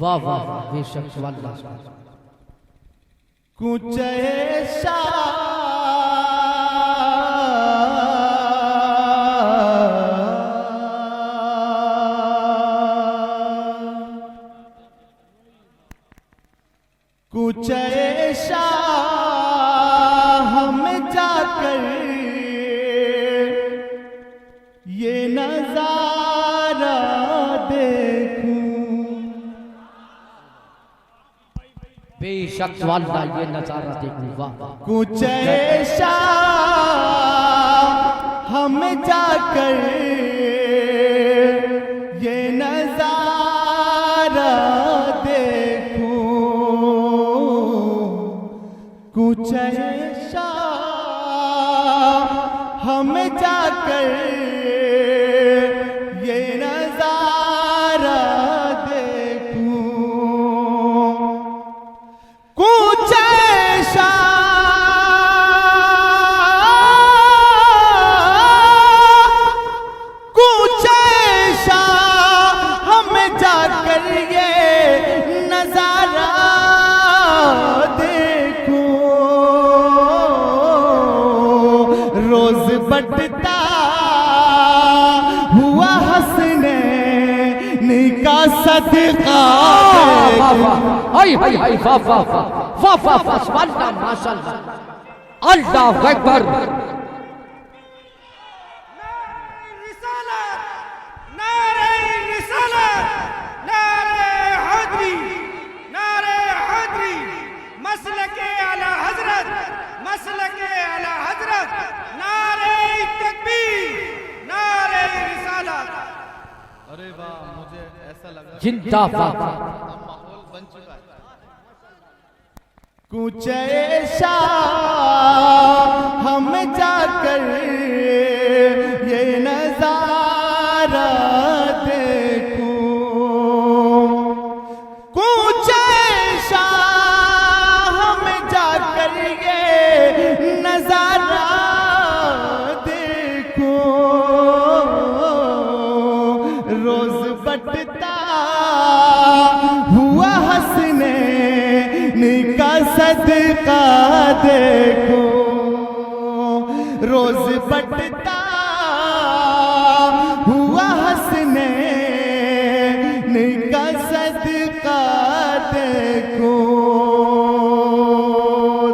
वाह वाह वाह, बेशक अल्लाह। कुछ ऐसा कुछ ऐसा हम जाकर ये नजारा देखूं। बेशक अल्लाह, ये नजारा देखूं। वाह वाह, कुछ ऐसा हम जाकर ये नजारा देखूं। कुछ ऐसा हम जाकर ये नजारा देखूं। कुछ ऐसा कुछ ऐसा हम जाकर ये नजारा देखूं। रोज बढ़ता हुआ हंसने का सदका हाय हाय हाय, वाह वाह वाह वाह वाह वाह, सुभान माशाअल्लाह, अल्लाहु अकबर। अरे वाह, मुझे ऐसा लगा जिंदाबाद। माहौल बन चुका है। कुछ ऐसा हम जाकर ये नजारा देखूं। कुछ ऐसा हम जाकर ये नजारा देखूं। रोज बढ़ता हुआ हंसने का सदका देखो। रोज बढ़ता हुआ हंसने का सदका देखो।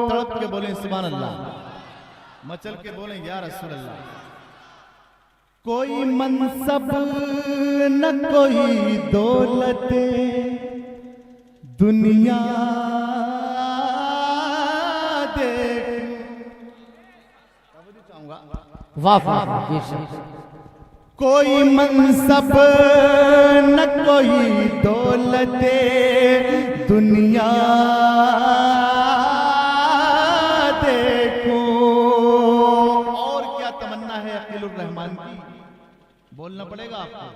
तड़प के बोले सुभान अल्लाह, मचल के बोले या रसूल अल्लाह। कोई मनसब न कोई दौलत दुनिया वाह वाह वाह, बेशक। कोई मनसब न कोई दौलत दुनिया देखो। और क्या तमन्ना है अकीलुर रहमान की, बोलना पड़ेगा आपको।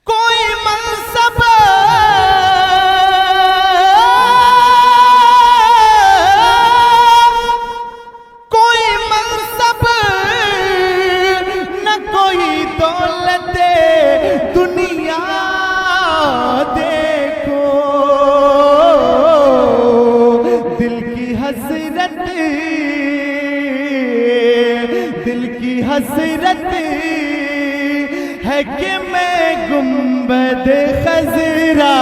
कोई मनसब दौलत दुनिया देखो। दिल की हसरत, दिल की हसरत है कि मैं गुंबद खजरा।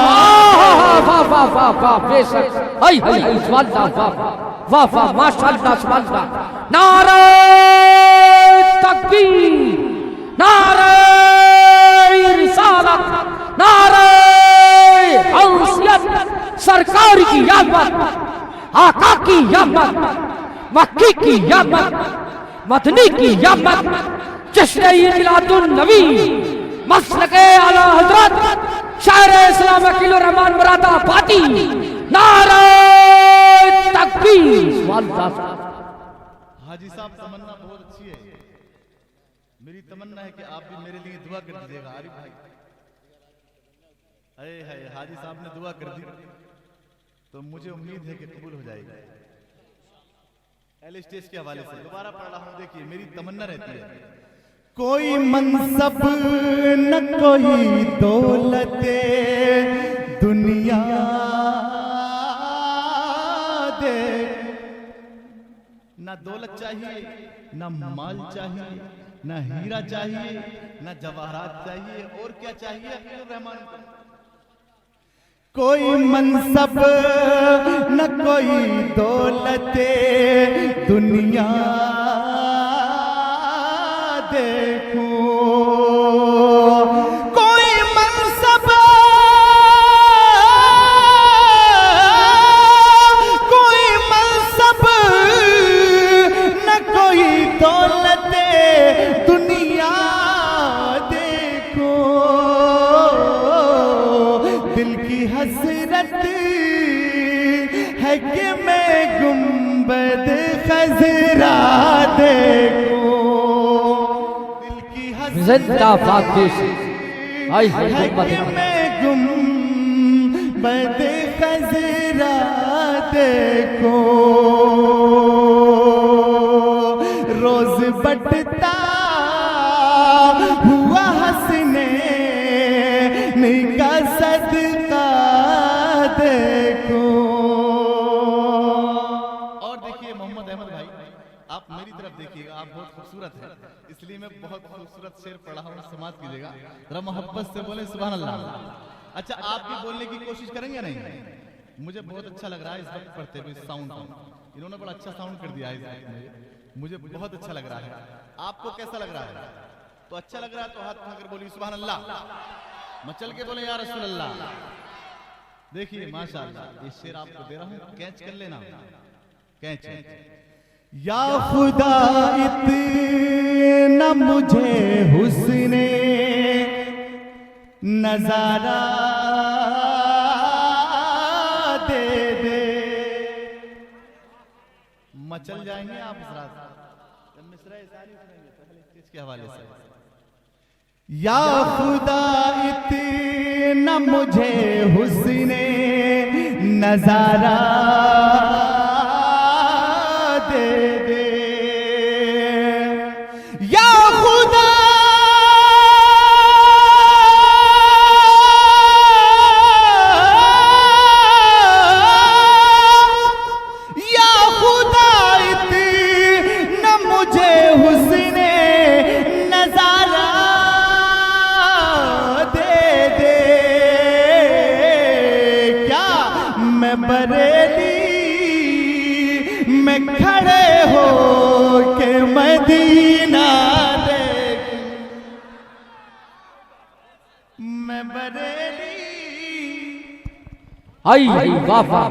वाह वाह वाह वाह, बेशक। हाय हाय हाय, सुभान अल्लाह, वाह वाह माशाअल्लाह, सुभान अल्लाह। नारे तकबीर, नारे रिसालत, नारे गौसियत, सरकार की यामत, आका की यामत, मक्की की यामत, मदनी की यामत, जश्न मिलादुन नबी, मसलके आला हजरत शायर इस्लाम अकीलुर रहमान मुरादाबादी। नारे तकबीर, सुभान अल्लाह। हाजी साहब, तमन्ना बहुत अच्छी है। मेरी तमन्ना है कि आप भी मेरे लिए दुआ कर दीजिएगा। आरिफ भाई, अरे है हाजी साहब ने दुआ कर दी तो मुझे उम्मीद है कि कबूल हो जाएगी। पहले स्टेज के हवाले से दोबारा पढ़ रहा हूं, देखिए मेरी तमन्ना रहती है। कोई मनसब न कोई दौलत ना दौलत चाहिए, ना माल चाहिए, ना हीरा चाहिए, ना जवाहरात चाहिए, और क्या चाहिए खलीलुर रहमान को? कोई मनसब न कोई दौलत दुनिया देखो, कोई मनसब कोई मनसब न कोई दौलत दुनिया देखो, दिल की हसरत है कि मैं गुंबद खजरा देखो, दिल की जिंदाबाद देश आई है है गुंबद कि मैं गुंबद खजरा देखो, रोज बटता हुआ हंसने का सदका देखो। और देखिए मोहम्मद अहमद भाई, आप मेरी तरफ देखिएगा, आप बहुत खूबसूरत हैं, इसलिए मैं बहुत खूबसूरत शेर पढ़ा हूँ, समाज कीजिएगा जरा, मोहब्बत से बोले सुभान अल्लाह। अच्छा, आप भी बोलने की कोशिश करेंगे नहीं? मुझे बहुत अच्छा लग रहा है इस वक्त पढ़ते हुए साउंड, इन्होंने बड़ा अच्छा साउंड कर दिया है इस वक्त, मुझे बहुत अच्छा लग रहा है। आपको कैसा लग रहा है? तो अच्छा लग रहा है तो हाथ उठाकर बोलिए सुभान अल्लाह, मचल के बोले या रसूल अल्लाह। देखिए माशाअल्लाह, ये शेर आपको दे रहा हूं, कैच कर लेना, कैच। या खुदा इतना मुझे हुस्ने नजारा दे दे। मचल जाएंगे आप इस रात, जब मिसरा सारी सुनेंगे पहले स्टेज के हवाले से। या खुदा इतना मुझे हुस्ने नजारा दे दे, या खुदा या खुदा इतना मुझे हुस्ने नजारा बरेली में खड़े हो के मदीना देख, मैं बरेली आई वाह वाह,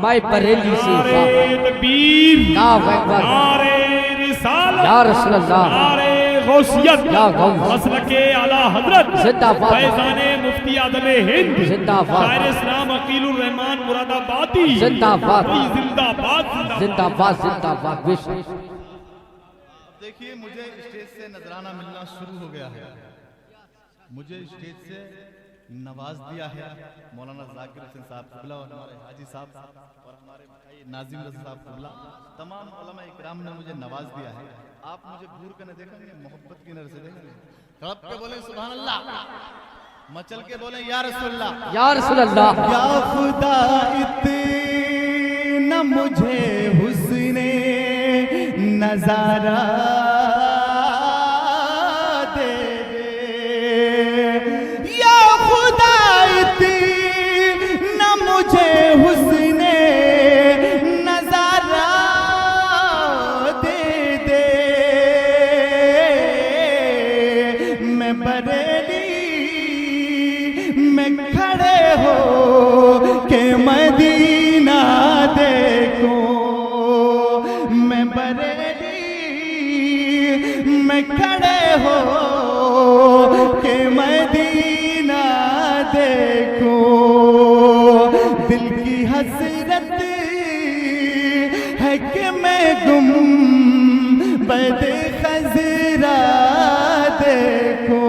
मैं बरेली से तकबीर, नारे रिसालत, या रसूल अल्लाह, नारे गौसियत, या गौस, मसलके आला हजरत, जिंदाबाद, फैजाने मुफ्ती आदम हिंद, जिंदाबाद, शायर इस्लाम अकीलुर रहमान मुरादाबादी, जिंदाबाद, जिंदाबाद, जिंदाबाद, जिंदाबाद। बेशक देखिए, मुझे स्टेज से नजराना मिलना शुरू हो गया है, मुझे स्टेज से नवाज दिया है मौलाना जाकिर हुसैन साहब कुबला और हमारे हाजी साहब और हमारे भाई नाजिम रजा साहब कुबला, तमाम उलमा इकराम ने मुझे नवाज दिया है। आप मुझे घूर कर देखेंगे, मोहब्बत की नजर से देखेंगे, तड़प के बोले सुभान अल्लाह, मचल के बोले या रसूल अल्लाह, या रसूल अल्लाह। या खुदा इतना मुझे हुस्ने नजारा दे दे, या खुदा इतना मुझे हुस्ने नजारा दे दे, मैं बरेली में खड़े हो के मदीना देखो, मैं बरेली में खड़े हो के मदीना देखो, दिल की हसरत है कि मैं गुंबद खजरा देखो,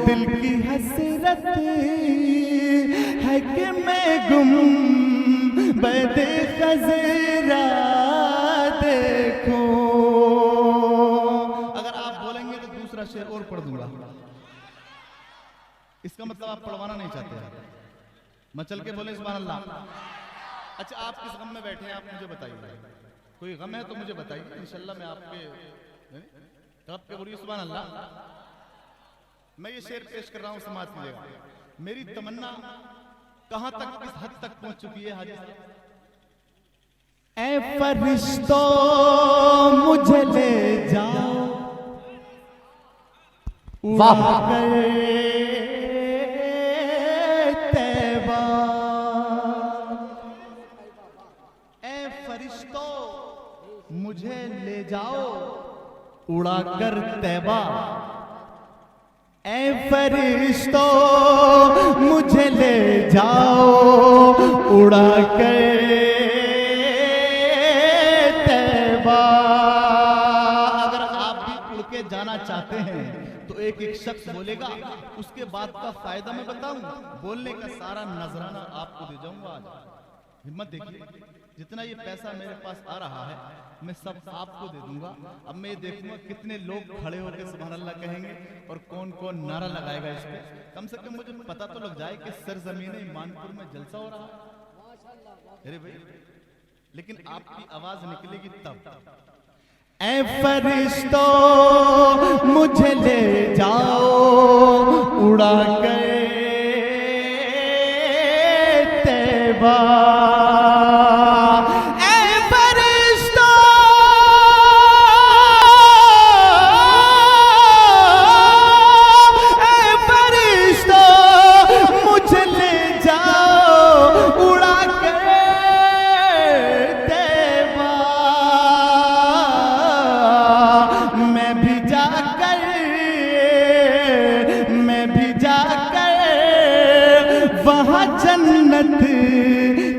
दिल की हसरत है कि मैं गुंबद खजरा देखो। अगर आप बोलेंगे तो दूसरा शेर और पढ़ दूंगा, इसका मतलब आप पढ़वाना नहीं चाहते हैं। मचल के बोले सुभान अल्लाह। अच्छा, आप किस गम में बैठे हैं आप मुझे बताइए, कोई गम है तो मुझे बताइए, इंशाल्लाह मैं आपके रब के बोलिए सुभान अल्लाह। मैं ये शेर पेश कर रहा हूँ, समाज कीजिएगा। मेरी तमन्ना कहां तक, किस हद तक पहुंच चुकी है हाजी साहब? ऐ फरिश्तों मुझे ले जाओ वाह तैबा। ऐ फरिश्तों मुझे ले जाओ उड़ाकर तैबा। ऐ फरिश्तों मुझे ले जाओ उड़ा कर तैबा। अगर आप भी उड़ के जाना चाहते हैं तो एक एक शख्स बोलेगा, उसके बाद का फायदा मैं बताऊं, बोलने का सारा नजराना आपको दे जाऊंगा। आज हिम्मत देखिए, जितना ये पैसा मेरे पास आ रहा है मैं सब आपको दे दूंगा। अब मैं ये देखूंगा कितने लोग खड़े होकर सुभान अल्लाह कहेंगे और कौन कौन नारा लगाएगा इस पे। कम से कम मुझे पता तो लग जाए कि सरजमीन ईमानपुर में जलसा हो रहा है। अरे भाई, लेकिन आपकी आवाज निकलेगी तब। ऐ फरिश्तों मुझे ले जाओ उड़ा कर तैबा। वहाँ जन्नत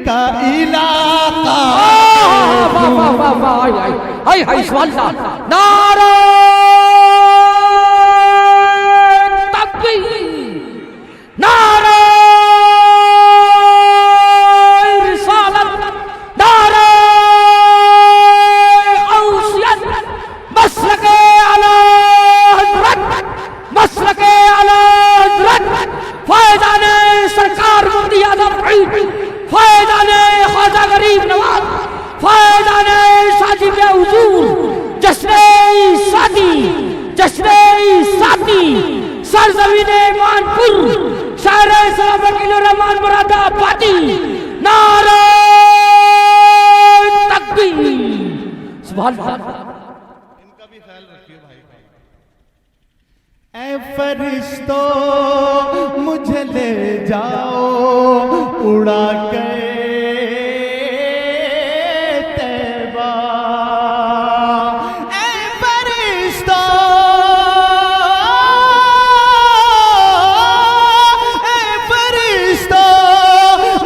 का इलाका। वाह वाह वाह वाह, हाय हाय सुभान अल्लाह, नारे तकबीर, नारे रिसालत, नारे औसियत, मसलके आला हज़रत, मसलके आला हज़रत, फैज़ाने सरकार मुफ्ती आज़म फैज़ाने ख्वाजा गरीब नवाज, फैज़ाने साजिब हुजूर, जश्न-ए शादी, जश्न-ए शादी, सरज़मीन-ए ईमानपुर, शहर-ए रहमान मुरादाबादी, नारे तकबीर, सुभान अल्लाह। इनका भी ख्याल रखिए भाई। ऐ फरिश्तों मुझे ले जाओ उड़ा कर तैबा। ऐ फरिश्तों, ऐ फरिश्तों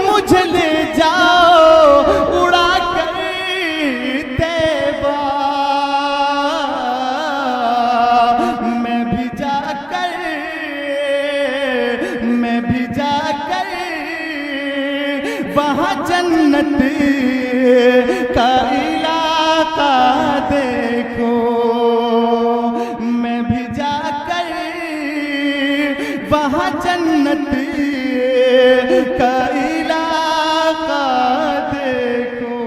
मुझे ले जाओ उड़ा कर तैबा। मैं भी जाकर वहाँ जन्नत का इलाका देखो। मैं भी जाकर वहाँ जन्नत का इलाका देखो।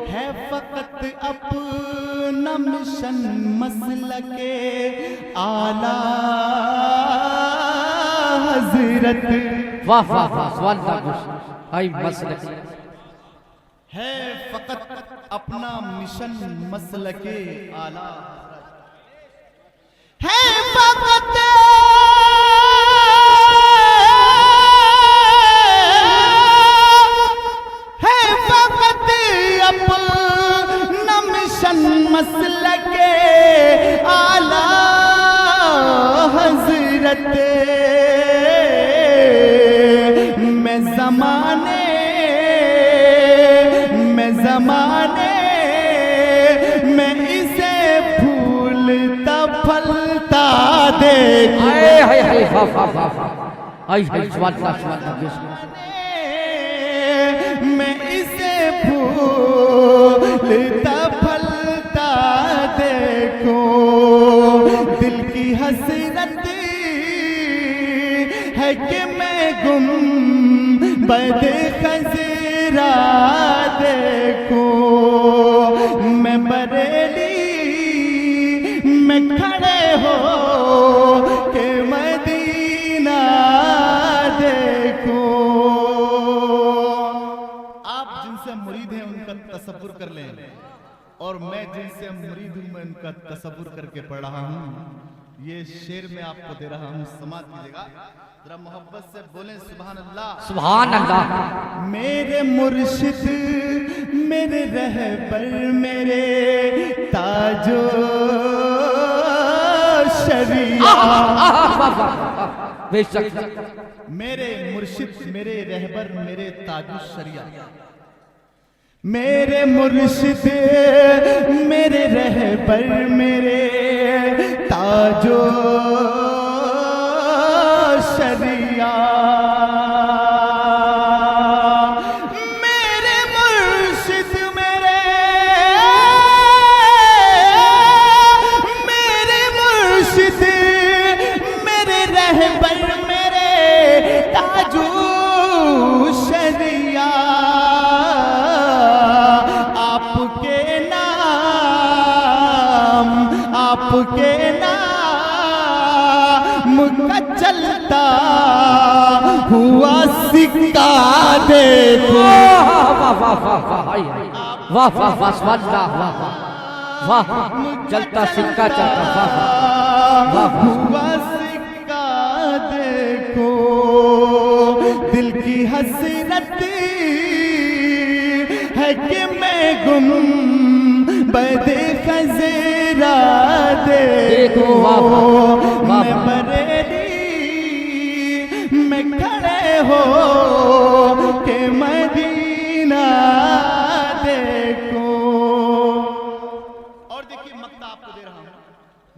है फकत अपना मिशन मसलके आला हज़रत। वाह वाह वाह सुभान अल्लाह, हाय मसलक, है फकत अपना मिशन मसलके आला। है फकत अपना मिशन मसलके आला हज़रत। मैं ज़माने में इसे फूलता फलता देखूं। हाय हाय हाय वाह वाह वाह, हाय हाय सुभान अल्लाह, सुभान अल्लाह। मैं इसे फूलता फलता देखूं। दिल की हसरत है कि मैं गुंबद खज़रा खजरा देखूं, मैं बरेली में खड़े हो के मदीना देखूं। आप जिनसे मुरीद हैं उनका तसव्वुर कर लें, और मैं जिनसे मुरीद हूं मैं उनका तसव्वुर करके पढ़ रहा हूं। ये शेर मैं आपको दे रहा हूं, समाज कीजिएगा, जरा मोहब्बत से बोलें सुभान अल्लाह। सुभान अल्लाह। मेरे मुर्शिद मेरे रहबर मेरे ताजो शरिया, बेशक मेरे मुर्शिद मेरे रहबर मेरे ताजु शरिया, मेरे मुर्शिद मेरे रहबर मेरे ताजो शरिया, मेरे मुर्शिद मेरे मुर्शिद मेरे रहबर मेरे ताजो शरिया, आपके नाम का चलता हुआ सिक्का देखो। वाह वाह वाह वाह वाह वाह वाह वाह वाह, चलता सिक्का चलता, वाह वाह हुआ सिक्का देखो, दिल की हसरत है कि मैं गुम बदे खजरा देखो, मैं बरेली में खड़े हो के मदीना देखो। और देखिए मक्ता आपको दे रहा हूं,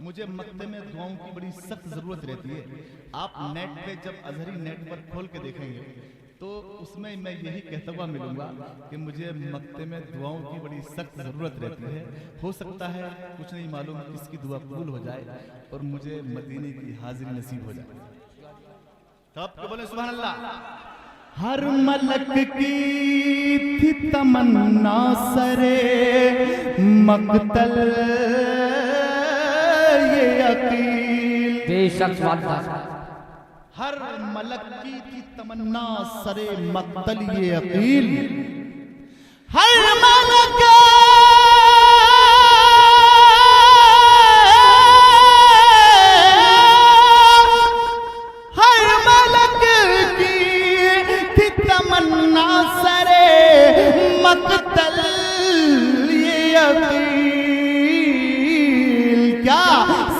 मुझे मक्ते में दुआओं की बड़ी सख्त जरूरत रहती है। आप नेट पे जब अजहरी नेट पर खोल के देखेंगे तो उसमें मैं यही कहता हुआ मिलूंगा कि मुझे मक्ते में दुआओं की बड़ी सख्त जरूरत रहती है। हो सकता है कुछ नहीं मालूम किसकी दुआ कबूल हो जाए और मुझे मदीने की हाजिरी नसीब हो जाए। तो आपको बोले सुभान अल्लाह। हर मलक की थी तमन्ना सरे मक्तल ये अकील, बेशक हर मलक की थी तमन्ना सरे मक्तल ये अकील, हर मलक की थी तमन्ना सरे मक्तल ये अकील, क्या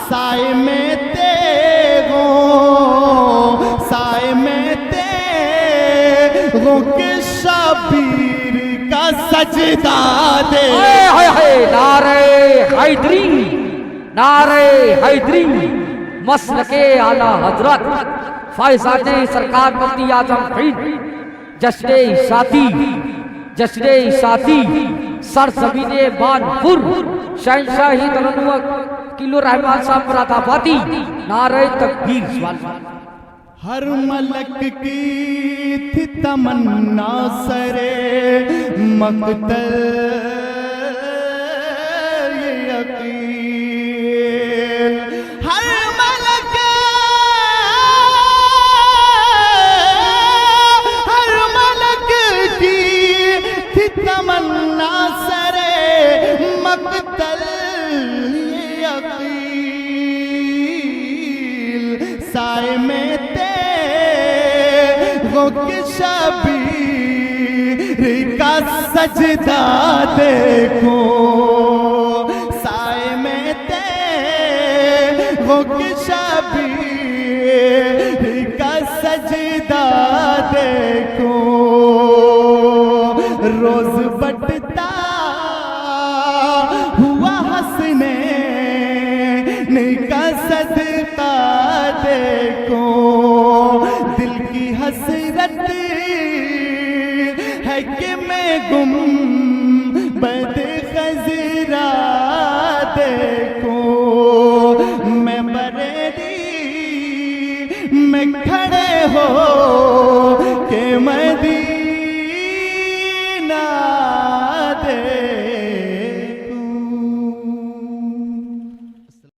साए में के शबीर का सजदा दे। नारे हैदरी, नारे हैदरी, मसलके आला हजरत फैजाने सरकार मुफ्ती आजम फरीद, जश्ने साथी सरजमीने बानपुर, शहंशाही तरन्नुम किलो रहमान साहब मुरादाबादी, नारे तकबीर। हर मलक की थी तमन्ना सरे मक्तल ये अकील, हर मलक की थी तमन्ना सरे मक्तल ये अकील, साए में के शबीर का सजदा देखो, साए में वो के शबीर का सजदा देखो, रोज बटता हुआ हंसने का सदका देखो, दिल की हसरत है कि मैं गुम बद खजरा देखो, मैं बरेली में खड़े हो